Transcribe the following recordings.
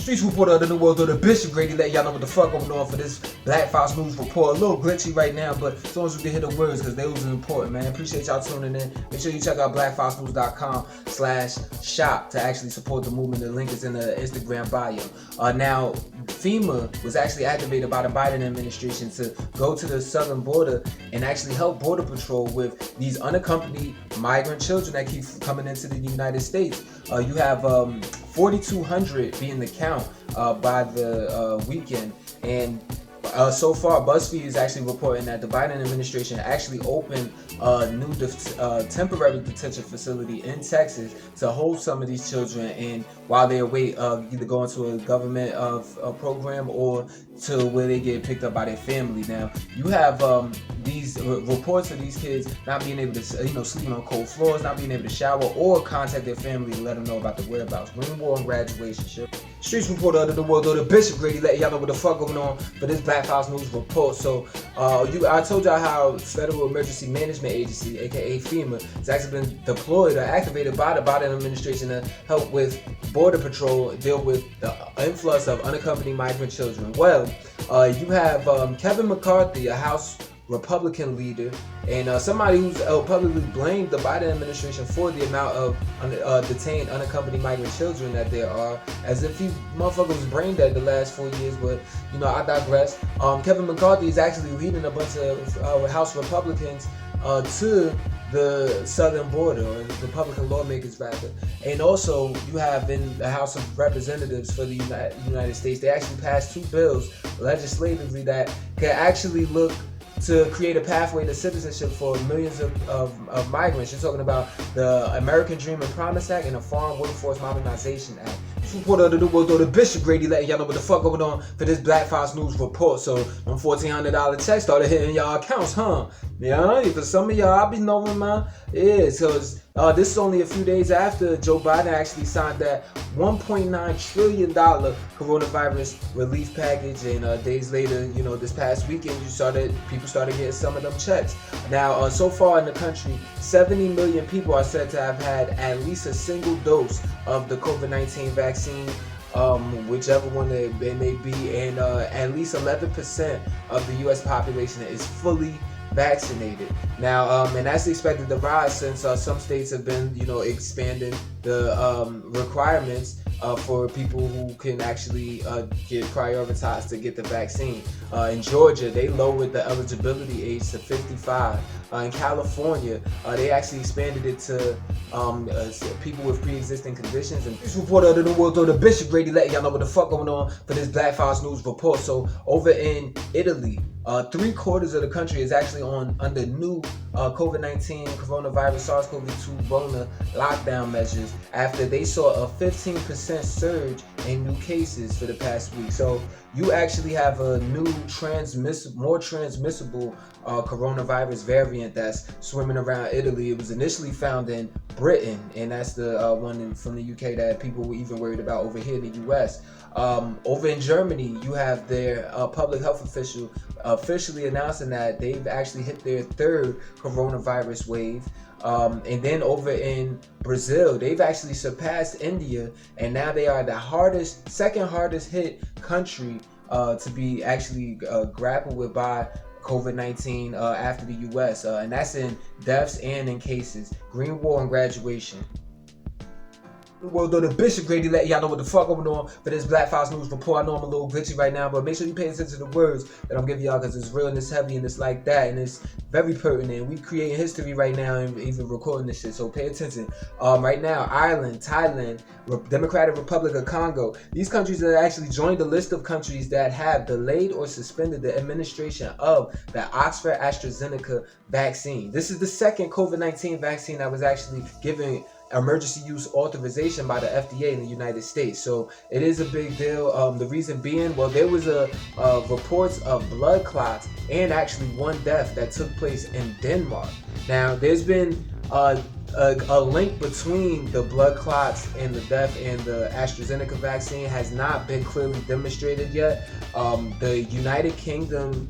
Streets reporter of the New World, the Bishop Grady, let y'all know what the fuck going on for this Black Fox News report. A little glitchy right now, but as long as we can hear the words, because they was important, man. Appreciate y'all tuning in. Make sure you check out blackfoxnews.com/shop to actually support the movement. The link is in the Instagram bio. Now, FEMA was actually activated by the Biden administration to go to the southern border and actually help Border Patrol with these unaccompanied migrant children that keep coming into the United States. You have 4,200 being the count by the weekend, and so far BuzzFeed is actually reporting that the Biden administration actually opened a new temporary detention facility in Texas to hold some of these children, and while they await either going to a government program or to where they get picked up by their family. Now you have these reports of these kids not being able to sleeping on cold floors, not being able to shower or contact their family to let them know about the whereabouts. Green War and Graduation. Streets reporter of the world, the Bishop Grady, let y'all know what the fuck going on for this Black Fox News report. So I told y'all how Federal Emergency Management Agency, aka FEMA, has actually been deployed or activated by the Biden administration to help with Border Patrol deal with the influx of unaccompanied migrant children. Well, you have Kevin McCarthy, a House Republican leader, and somebody who's publicly blamed the Biden administration for the amount of detained unaccompanied migrant children that there are, as if he motherfucker was brain dead the last 4 years. But I digress. Kevin McCarthy is actually leading a bunch of House Republicans to the southern border, or Republican lawmakers rather. And also you have in the House of Representatives for the United States, they actually passed 2 bills legislatively that can actually look to create a pathway to citizenship for millions of migrants. You're talking about the American Dream and Promise Act and the Foreign Workforce Modernization Act. Reporter of the world, the Bishop Grady, letting y'all know what the fuck going on for this Black Fox News report. So them $1,400 checks started hitting y'all accounts, huh? Yeah, for some of y'all, I be knowing, man. Yeah, so this is only a few days after Joe Biden actually signed that $1.9 trillion coronavirus relief package, and days later, this past weekend, people started getting some of them checks. Now, so far in the country, 70 million people are said to have had at least a single dose of the COVID-19 vaccine, whichever one it may be, and at least 11% of the U.S. population is fully vaccinated. Now, and that's expected to rise since some states have been, expanding the requirements for people who can actually get prioritized to get the vaccine. In Georgia, they lowered the eligibility age to 55. In California, they actually expanded it to people with pre-existing conditions. And this reporter of the New World, the Bishop Grady, letting y'all know what the fuck going on for this Black Fox News report. So over in Italy, 3/4 of the country is actually under new COVID-19 coronavirus SARS-CoV-2 Rona lockdown measures after they saw a 15% surge in new cases for the past week. So you actually have a new more transmissible coronavirus variant that's swimming around Italy. It was initially found in Britain, and that's the one from the UK that people were even worried about over here in the US. Over in Germany, you have their public health official officially announcing that they've actually hit their 3rd coronavirus wave. And then over in Brazil, they've actually surpassed India, and now they are the second hardest hit country to be actually grappled with by COVID-19 after the US, and that's in deaths and in cases. Green War and Graduation. Well, the Bishop Grady, let y'all know what the fuck going on for this Black Fox News report. I know I'm a little glitchy right now, but make sure you pay attention to the words that I'm giving y'all, because it's real and it's heavy and it's like that, and it's very pertinent. We creating history right now and even recording this shit, so pay attention. Right now, Ireland, Thailand, Democratic Republic of Congo, these countries that actually joined the list of countries that have delayed or suspended the administration of the Oxford AstraZeneca vaccine. This is the second COVID-19 vaccine that was actually given emergency use authorization by the FDA in the United States. So it is a big deal. The reason being, well, there was reports of blood clots and actually one death that took place in Denmark. Now, there's been a link between the blood clots and the death and the AstraZeneca vaccine has not been clearly demonstrated yet. The United Kingdom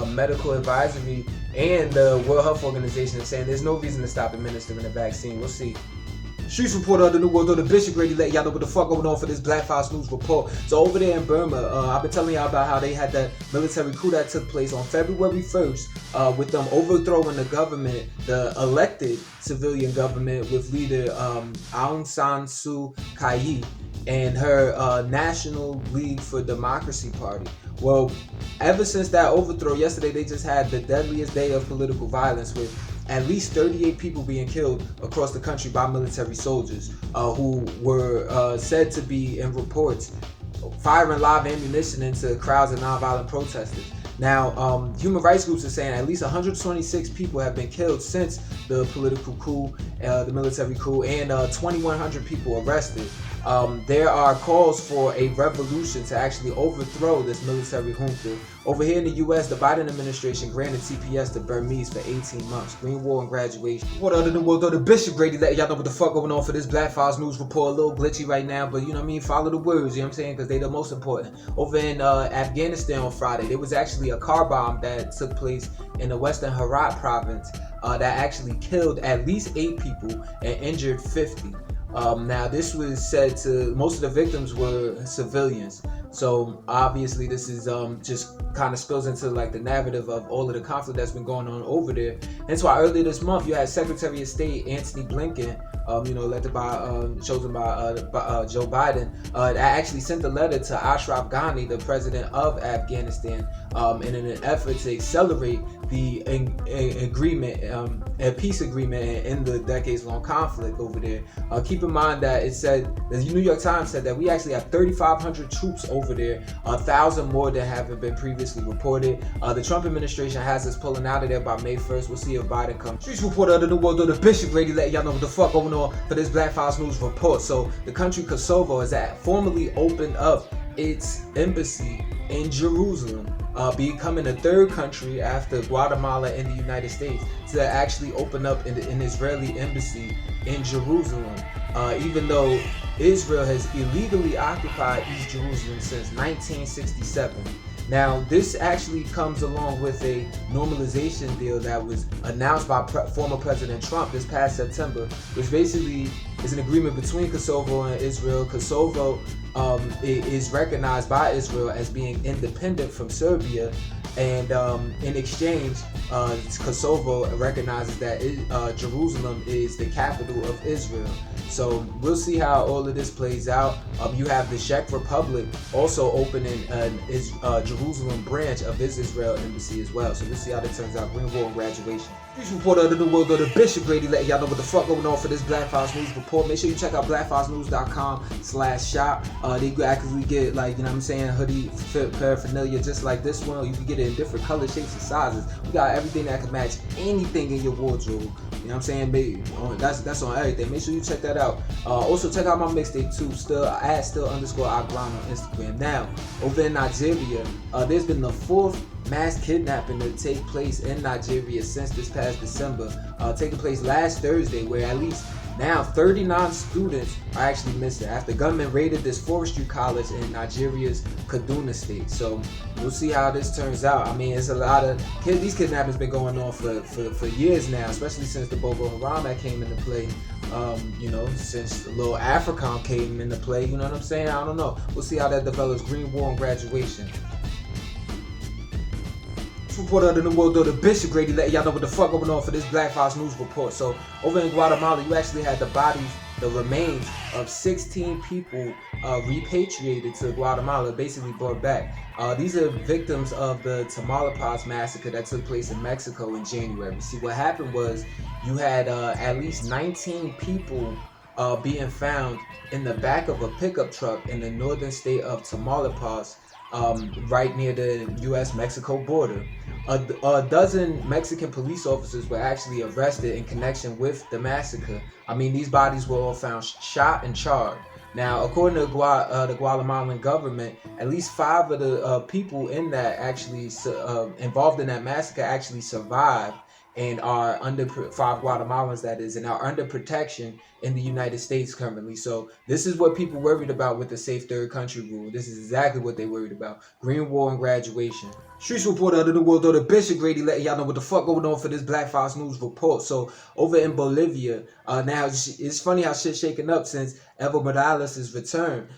medical advisory and the World Health Organization is saying there's no reason to stop administering the vaccine. We'll see. Streets reporter of the New World Order, Bishop Grady, let y'all know what the fuck going on for this Black Files News report. So over there in Burma, I've been telling y'all about how they had that military coup that took place on February 1st, with them overthrowing the government, the elected civilian government with leader Aung San Suu Kyi and her National League for Democracy Party. Well, ever since that overthrow yesterday, they just had the deadliest day of political violence with at least 38 people being killed across the country by military soldiers who were said to be, in reports, firing live ammunition into crowds of nonviolent protesters. Now, human rights groups are saying at least 126 people have been killed since the political coup, the military coup, and 2,100 people arrested. There are calls for a revolution to actually overthrow this military junta. Over here in the U.S., the Biden administration granted TPS to Burmese for 18 months. Green War and graduation. What other than the Bishop Grady let y'all know what the fuck going on for this Black Files News report. A little glitchy right now, but you know what I mean? Follow the words, you know what I'm saying? Because they the most important. Over in Afghanistan on Friday, there was actually a car bomb that took place in the western Herat province that actually killed at least 8 people and injured 50. Now, this was said to, most of the victims were civilians. So obviously this is just kind of spills into like the narrative of all of the conflict that's been going on over there. That's why earlier this month you had Secretary of State Antony Blinken, elected by, chosen by Joe Biden, that actually sent a letter to Ashraf Ghani, the president of Afghanistan, in an effort to accelerate the agreement, a peace agreement in the decades-long conflict over there. Keep in mind that it said, the New York Times said that we actually have 3,500 troops over there, 1,000 more than have been previously reported. The Trump administration has us pulling out of there by May 1st. We'll see if Biden comes. Streets reporter of the New World Order, Bishop Grady, let y'all know what the fuck going on for this Black Files News report. So the country Kosovo has formally opened up its embassy in Jerusalem, becoming the 3rd country after Guatemala and the United States to actually open up an Israeli embassy in Jerusalem, even though Israel has illegally occupied East Jerusalem since 1967. Now, this actually comes along with a normalization deal that was announced by former President Trump this past September, which basically is an agreement between Kosovo and Israel. Kosovo is recognized by Israel as being independent from Serbia, and in exchange, Kosovo recognizes that Jerusalem is the capital of Israel. So we'll see how all of this plays out. You have the Czech Republic also opening an Jerusalem branch of his Israel embassy as well. So we'll see how that turns out. Green War and graduation. News reporter of the New World Order, Bishop Grady, let y'all know what the fuck going on for this Black Files News report. Make sure you check out blackfilesnews.com/shop. They actually get, like, you know what I'm saying, hoodie paraphernalia just like this one. You can get it in different colors, shapes, and sizes. We got everything that can match anything in your wardrobe. You know what I'm saying? That's on everything. Make sure you check that out. Also check out my mixtape too. @still_agron on Instagram. Now, over in Nigeria, there's been the 4th mass kidnapping to take place in Nigeria since this past December, taking place last Thursday, where at least now 39 students are actually missing after gunmen raided this forestry college in Nigeria's Kaduna state. So we'll see how this turns out. I mean, it's a lot of these kidnappings been going on for years now, especially since the Boko Haram that came into play. Since Little African came into play, you know what I'm saying? I don't know. We'll see how that develops. Green War and graduation. Reporter of the New World Order, Bishop Grady, let y'all know what the fuck going on for this Black Files News report. So over in Guatemala, you actually had the remains of 16 people repatriated to Guatemala, basically brought back. These are victims of the Tamale massacre that took place in Mexico in January. See, what happened was you had at least 19 people being found in the back of a pickup truck in the northern state of Tamaulipas, right near the U.S.-Mexico border. A dozen Mexican police officers were actually arrested in connection with the massacre. I mean, these bodies were all found shot and charred. Now, according to the Guatemalan government, at least 5 of the people in that actually involved in that massacre actually survived, and are under 5 Guatemalans that is, and are under protection in the United States currently. So this is what people worried about with the safe third country rule. This is exactly what they worried about. Green War and graduation. Streets reporter of the New World Order, Bishop Grady, letting y'all know what the fuck going on for this Black Fox News report. So over in Bolivia, now it's funny how shit's shaking up since Evo Morales' return.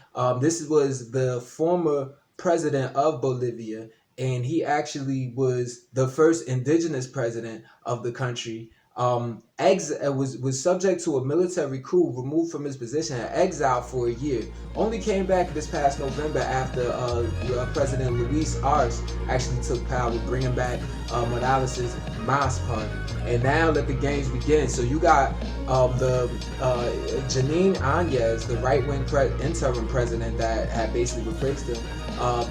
This was the former president of Bolivia, and he actually was the first indigenous president of the country. Was subject to a military coup, removed from his position, and exiled for a year. Only came back this past November after President Luis Arce actually took power, bringing back Morales' Mas Party. And now let the games begin. So you got the Janine Áñez, the right-wing interim president that had basically replaced him,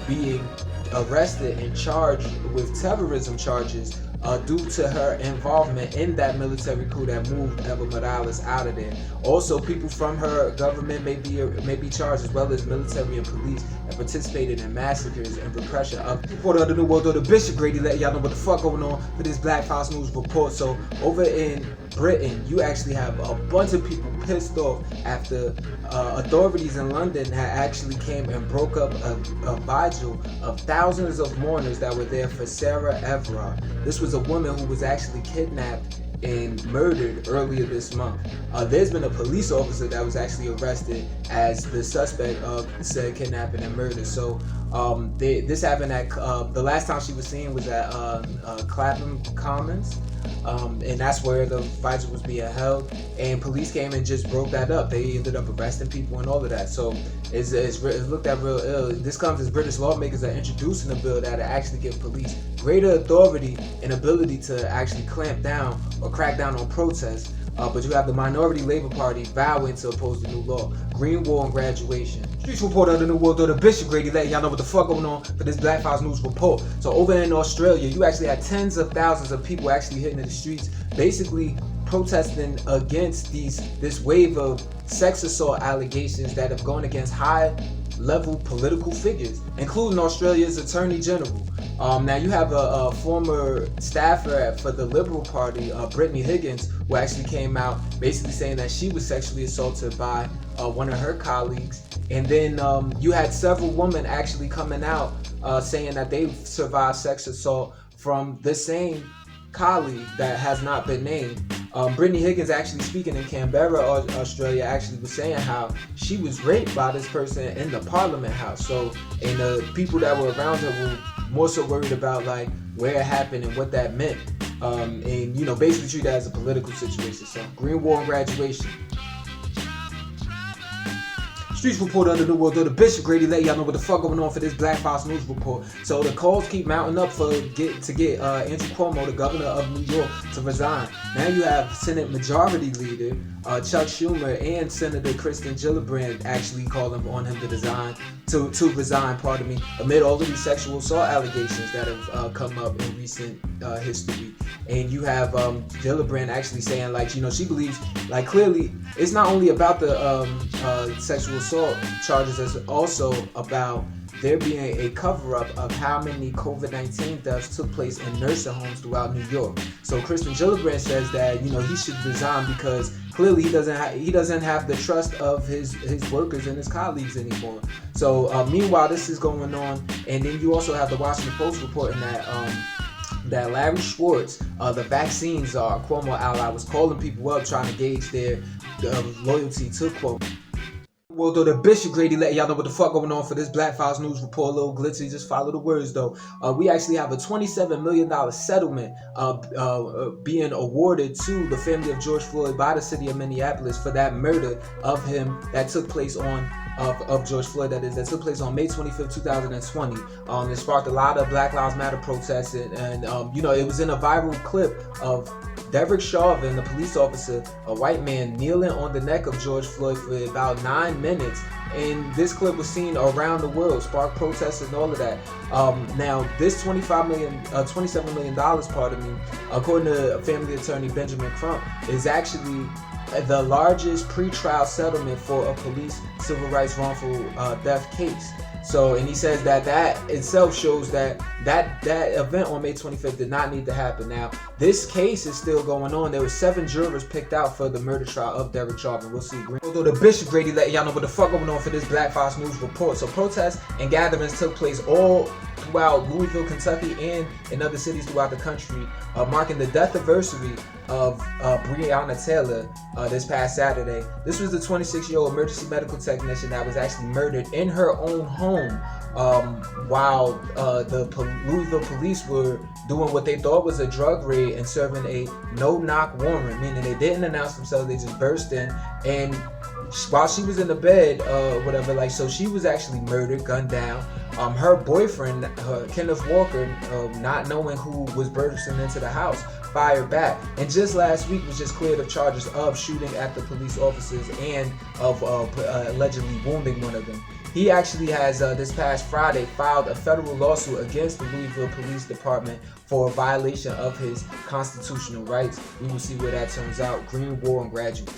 being arrested and charged with terrorism charges due to her involvement in that military coup that moved Evo Morales out of there. Also, people from her government may be charged, as well as military and police, that participated in massacres and repression of reporter of the New World Order, Bishop Grady, letting y'all know what the fuck going on for this Black Fox News report. So over in Britain, you actually have a bunch of people pissed off after authorities in London had actually came and broke up a vigil of thousands of mourners that were there for Sarah Everard. This was a woman who was actually kidnapped and murdered earlier this month. There's been a police officer that was actually arrested as the suspect of said kidnapping and murder. So this happened at the last time she was seen was at Clapham Commons. And that's where the vigil was being held, and police came and just broke that up. They ended up arresting people and all of that. So it's looked at real ill. This comes as British lawmakers are introducing a bill that actually give police greater authority and ability to actually clamp down or crack down on protests. But you have the minority Labour Party vowing to oppose the new law. Green War and graduation. Streets reporter of the New World Order, Bishop Grady, letting y'all know what the fuck going on for this Black Fox News report. So over in Australia, you actually had tens of thousands of people actually hitting the streets, basically protesting against this wave of sex assault allegations that have gone against high-level political figures, including Australia's Attorney General. Now you have a former staffer for the Liberal Party, Brittany Higgins, who actually came out basically saying that she was sexually assaulted by one of her colleagues. And then you had several women actually coming out saying that they survived sex assault from the same colleague that has not been named. Brittany Higgins actually speaking in Canberra, Australia, actually was saying how she was raped by this person in the Parliament House. So, and the people that were around her were more so worried about like where it happened and what that meant. And basically treat that as a political situation. So, Green War and graduation. Streets reporter of the New World Order, Bishop Grady, letting y'all know what the fuck going on for this Black Fox News report. So the calls keep mounting up to get Andrew Cuomo, the governor of New York, to resign. Now you have Senate Majority Leader Chuck Schumer and Senator Kristen Gillibrand actually calling on him to resign, amid all of these sexual assault allegations that have come up in recent history. And you have Gillibrand actually saying, like, she believes, like, clearly it's not only about the sexual assault charges, it's also about there being a cover-up of how many COVID-19 deaths took place in nursing homes throughout New York. So Kristen Gillibrand says that he should resign because clearly he doesn't have the trust of his workers and his colleagues anymore. So meanwhile, this is going on, and then you also have the Washington Post reporting that Larry Schwartz, the vaccine czar, Cuomo ally, was calling people up trying to gauge their loyalty to Cuomo. Well, though, the Bishop Grady letting y'all know what the fuck going on for this Black Fox News report. A little glitchy, just follow the words though. We actually have a $27 million settlement being awarded to the family of George Floyd by the city of Minneapolis for that murder of him that took place of George Floyd, that took place on May 25th, 2020. It sparked a lot of Black Lives Matter protests, and it was in a viral clip of Derek Chauvin, the police officer, a white man, kneeling on the neck of George Floyd for about 9 minutes. And this clip was seen around the world, sparked protests and all of that. Now, this $27 million, according to family attorney Benjamin Crump, is actually the largest pretrial settlement for a police civil rights wrongful death case. So, and he says that itself shows that event on May 25th did not need to happen. Now, this case is still going on. There were 7 jurors picked out for the murder trial of Derek Chauvin. We'll see. Although the Bishop Grady letting y'all know what the fuck going on for this Black Fox News report. So protests and gatherings took place all throughout Louisville, Kentucky, and in other cities throughout the country, marking the death anniversary of Breonna Taylor this past Saturday. This was the 26-year-old emergency medical technician that was actually murdered in her own home while the Louisville police were doing what they thought was a drug raid and serving a no-knock warrant, meaning they didn't announce themselves, they just burst in, and while she was in the bed, whatever, like, so she was actually murdered, gunned down. Her boyfriend, Kenneth Walker, not knowing who was bursting into the house, fired back, and just last week was just cleared of charges of shooting at the police officers and of allegedly wounding one of them. He actually has, this past Friday, filed a federal lawsuit against the Louisville Police Department for a violation of his constitutional rights. We will see where that turns out. Green, War, and Graduate.